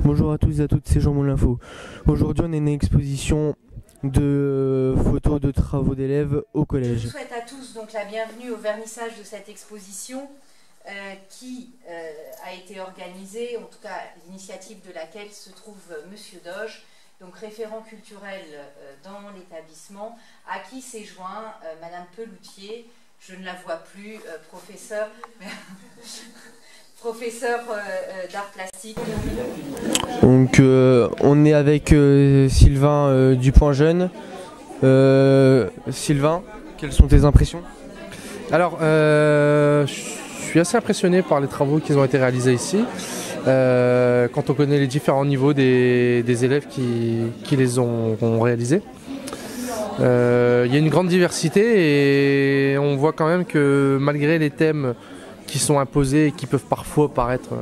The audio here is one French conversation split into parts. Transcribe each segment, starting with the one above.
Bonjour à tous et à toutes, c'est Jean Moulin Info. Aujourd'hui, on a une exposition de photos de travaux d'élèves au collège. Je vous souhaite à tous donc la bienvenue au vernissage de cette exposition qui a été organisée, en tout cas l'initiative de laquelle se trouve Monsieur Doge, donc référent culturel dans l'établissement, à qui s'est joint Madame Peloutier, je ne la vois plus, professeur d'art plastique. Donc on est avec Sylvain Dupont-Jeune. Sylvain, quelles sont tes impressions? Alors, je suis assez impressionné par les travaux qui ont été réalisés ici. Quand on connaît les différents niveaux des élèves qui les ont réalisés. Il y a une grande diversité et on voit quand même que malgré les thèmes qui sont imposés et qui peuvent parfois paraître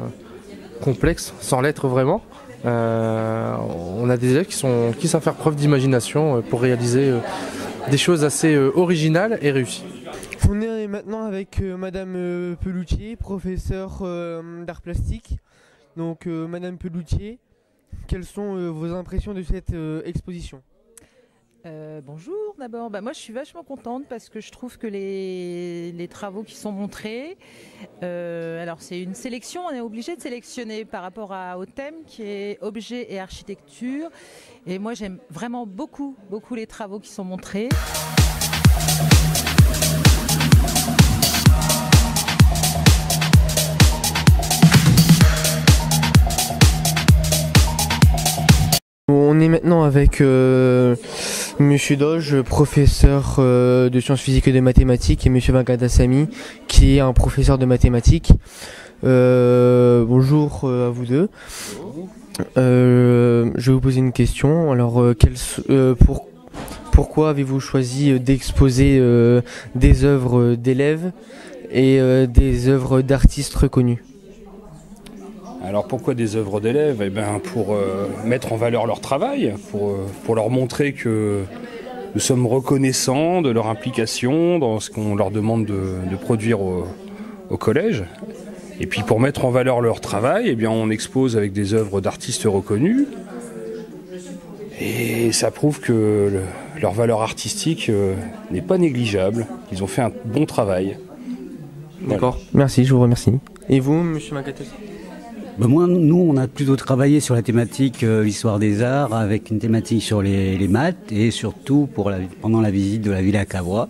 complexes, sans l'être vraiment, on a des élèves qui savent faire preuve d'imagination pour réaliser des choses assez originales et réussies. On est maintenant avec Madame Peloutier, professeure d'art plastique. Donc Madame Peloutier, quelles sont vos impressions de cette exposition? Bonjour d'abord, moi je suis vachement contente parce que je trouve que les travaux qui sont montrés, alors c'est une sélection, on est obligé de sélectionner par rapport au thème qui est objet et architecture, et moi j'aime vraiment beaucoup les travaux qui sont montrés. On est maintenant avec Monsieur Doge, professeur de sciences physiques et de mathématiques, et Monsieur Venkatasammy, qui est un professeur de mathématiques. Bonjour à vous deux. Je vais vous poser une question. Alors, pourquoi avez-vous choisi d'exposer des œuvres d'élèves et des œuvres d'artistes reconnus? Alors pourquoi des œuvres d'élèves? Eh bien pour mettre en valeur leur travail, pour leur montrer que nous sommes reconnaissants de leur implication dans ce qu'on leur demande de produire au collège. Et puis pour mettre en valeur leur travail, eh bien on expose avec des œuvres d'artistes reconnus. Et ça prouve que leur valeur artistique n'est pas négligeable. Ils ont fait un bon travail. D'accord, voilà. Merci, je vous remercie. Et vous, Monsieur Venkatasammy? Nous, on a plutôt travaillé sur la thématique l'histoire des arts, avec une thématique sur les maths, et surtout pendant la visite de la Villa Cavrois,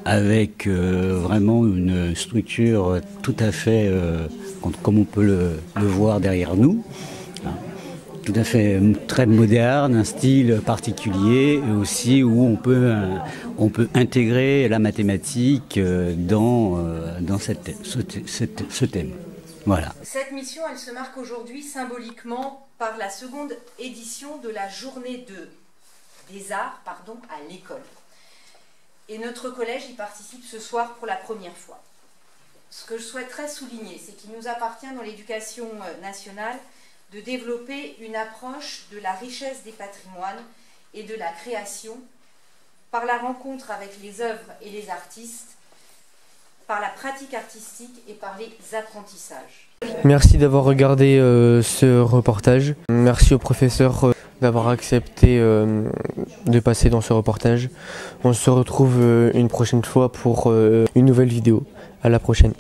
avec vraiment une structure tout à fait, comme on peut le voir derrière nous, tout à fait très moderne, un style particulier, et aussi où on peut intégrer la mathématique dans ce thème. Voilà. Cette mission, elle se marque aujourd'hui symboliquement par la seconde édition de la journée des arts à l'école. Et notre collège y participe ce soir pour la première fois. Ce que je souhaiterais souligner, c'est qu'il nous appartient dans l'éducation nationale de développer une approche de la richesse des patrimoines et de la création par la rencontre avec les œuvres et les artistes, par la pratique artistique et par les apprentissages. Merci d'avoir regardé ce reportage. Merci au professeur d'avoir accepté de passer dans ce reportage. On se retrouve une prochaine fois pour une nouvelle vidéo. À la prochaine.